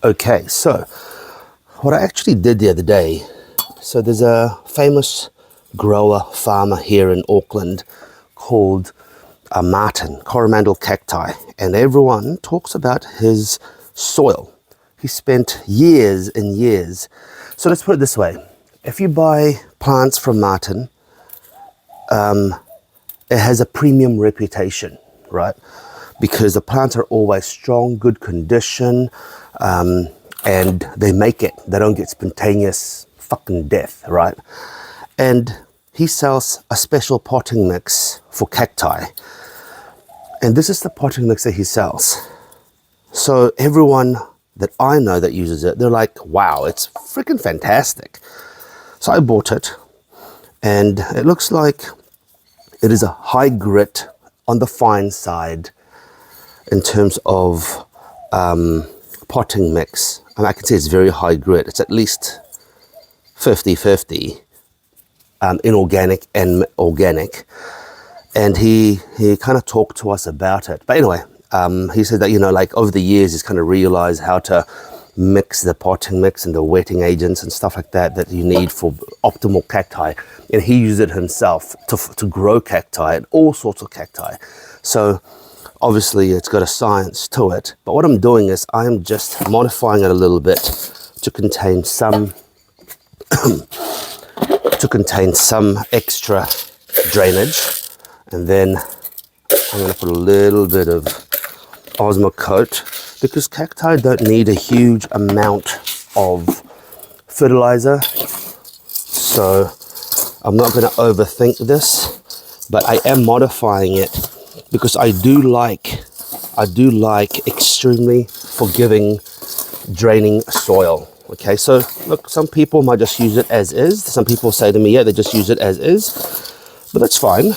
Okay, so what I actually did the other day, so there's a famous grower farmer here in Auckland called Martin, Coromandel cacti, and everyone talks about his soil. He spent years and years. So let's put it this way. If you buy plants from Martin, it has a premium reputation, right? Because the plants are always strong, good condition, and they make it. They don't get spontaneous fucking death, right? And he sells a special potting mix for cacti. And this is the potting mix that he sells. So everyone that I know that uses it, they're like, wow, it's freaking fantastic. So I bought it, and it looks like it is a high grit on the fine side in terms of potting mix. And I can say it's very high grit. It's at least 50-50 inorganic and organic. And he kind of talked to us about it. But anyway, he said that, you know, like over the years, he's kind of realized how to mix the potting mix and the wetting agents and stuff like that that you need for optimal cacti. And he used it himself to grow cacti and all sorts of cacti. So obviously it's got a science to it. But what I'm doing is I'm just modifying it a little bit to contain some extra drainage. And then I'm going to put a little bit of Osmocote, because cacti don't need a huge amount of fertilizer. So I'm not going to overthink this, but I am modifying it because I do like extremely forgiving draining soil. Okay, so look, some people might just use it as is. Some people say to me, yeah, they just use it as is, but that's fine.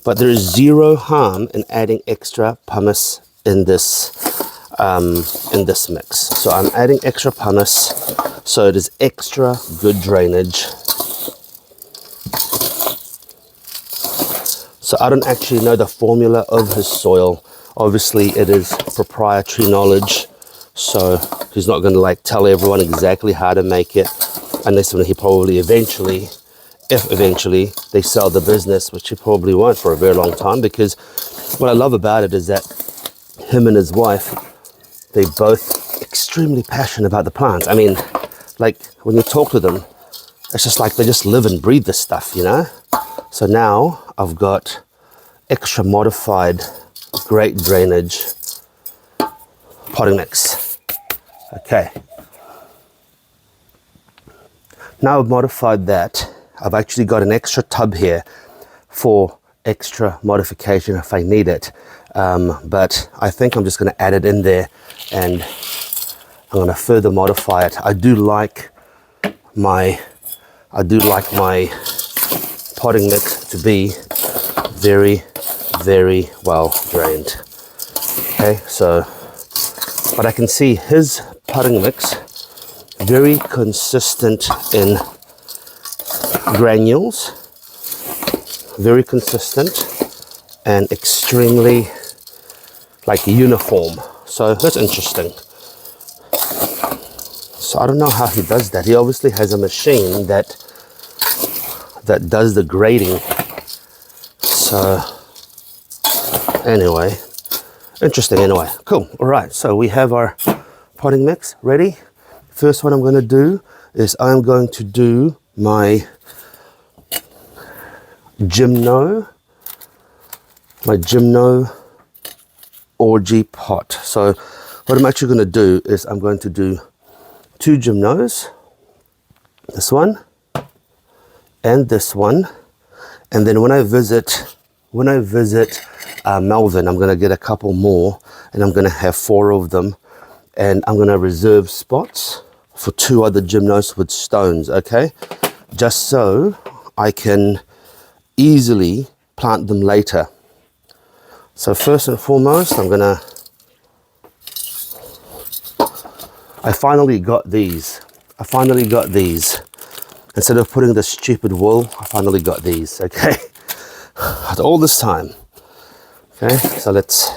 But there is zero harm in adding extra pumice in this mix. So I'm adding extra pumice, so it is extra good drainage. So I don't actually know the formula of his soil. Obviously, it is proprietary knowledge, so he's not going to like tell everyone exactly how to make it, unless when he probably eventually, if eventually they sell the business, which he probably won't for a very long time. Because what I love about it is that him and his wife, they both extremely passionate about the plants. I mean, like when you talk to them, it's just like they just live and breathe this stuff, you know? So now I've got extra modified, great drainage potting mix. Okay. Now I've modified that. I've actually got an extra tub here for extra modification if I need it. But I think I'm just going to add it in there and I'm going to further modify it. I do like my potting mix to be very, very well drained. Okay, so, but I can see his potting mix very consistent in granules, very consistent and extremely like uniform. So that's interesting. So I don't know how he does that. He obviously has a machine that does the grading. So anyway, interesting. Anyway, cool. All right, so we have our potting mix ready. First one I'm going to do is I'm going to do my Gymno orgy pot. So what I'm actually going to do is I'm going to do 2 Gymnos, this one and this one, and then when I visit Melbourne, I'm going to get a couple more, and I'm going to have 4 of them, and I'm going to reserve spots for 2 other Gymnos with stones, okay, just so I can easily plant them later. So first and foremost, I finally got these. Instead of putting the stupid wool, I finally got these, okay? After all this time. Okay, so let's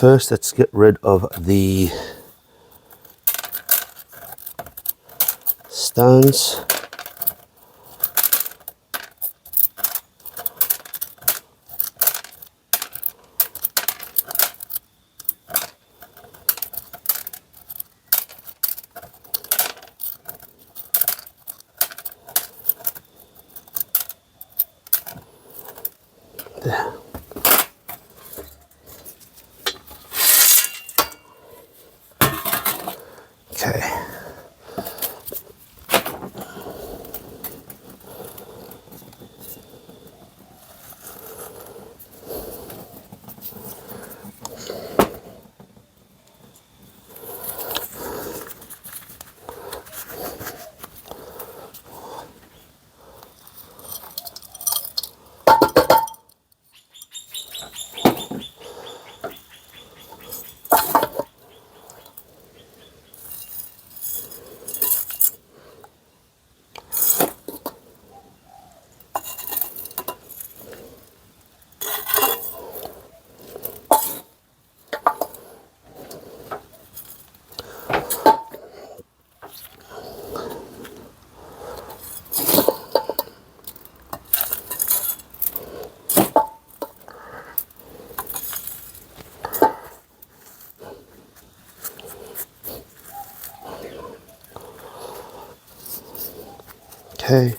first, let's get rid of the stones. There. Okay. Okay.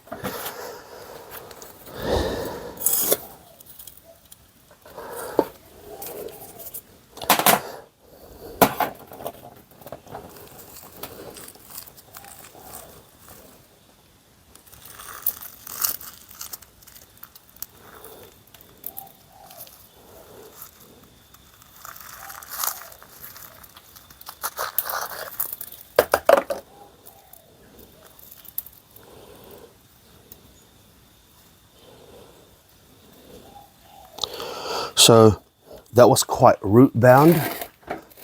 So that was quite root bound.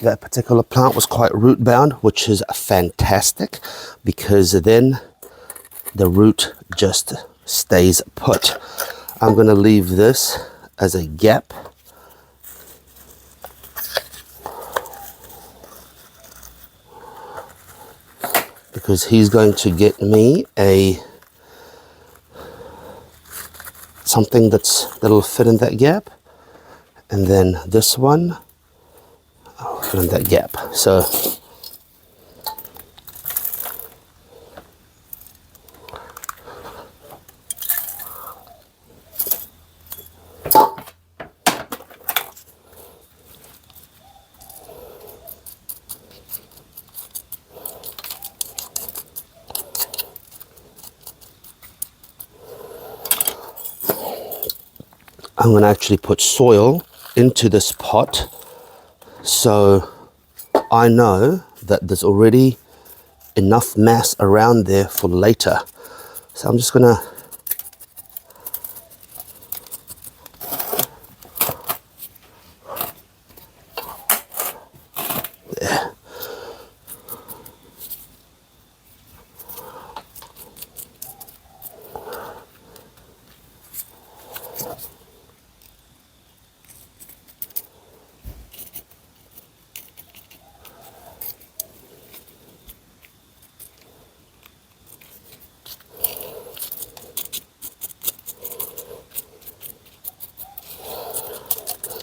That particular plant was quite root bound, which is fantastic because then the root just stays put. I'm going to leave this as a gap. Because he's going to get me something that'll fit in that gap. And then this one, I'll fit in that gap. So I'm going to actually put soil into this pot so I know that there's already enough mass around there for later. So I'm just going to there.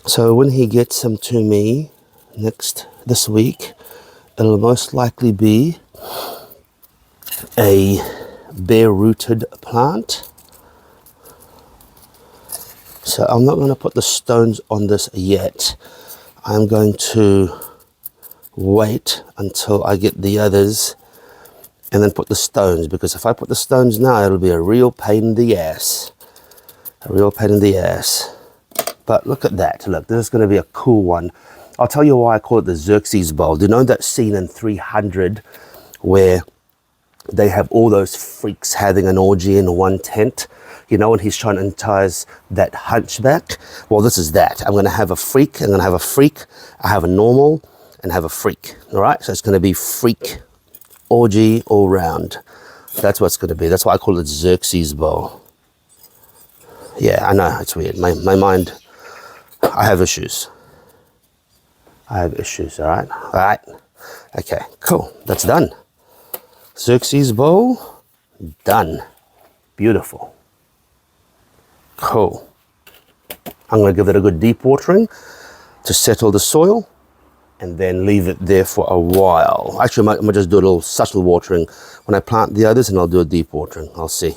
So when he gets them to me this week, it'll most likely be a bare-rooted plant. So I'm not going to put the stones on this yet. I'm going to wait until I get the others and then put the stones, because if I put the stones now, it'll be a real pain in the ass. A real pain in the ass. But look at that. Look, this is going to be a cool one. I'll tell you why I call it the Xerxes Bowl. Do you know that scene in 300 where they have all those freaks having an orgy in one tent? You know, when he's trying to entice that hunchback? Well, this is that. I'm going to have a freak. I'm going to have a freak. I have a normal and have a freak. All right? So it's going to be freak orgy all round. That's what it's going to be. That's why I call it Xerxes Bowl. Yeah, I know. It's weird. My mind... I have issues. I have issues, all right? All right. Okay, cool. That's done. Xerxes Bowl, done. Beautiful. Cool. I'm going to give it a good deep watering to settle the soil and then leave it there for a while. Actually, I might just do a little subtle watering when I plant the others, and I'll do a deep watering. I'll see.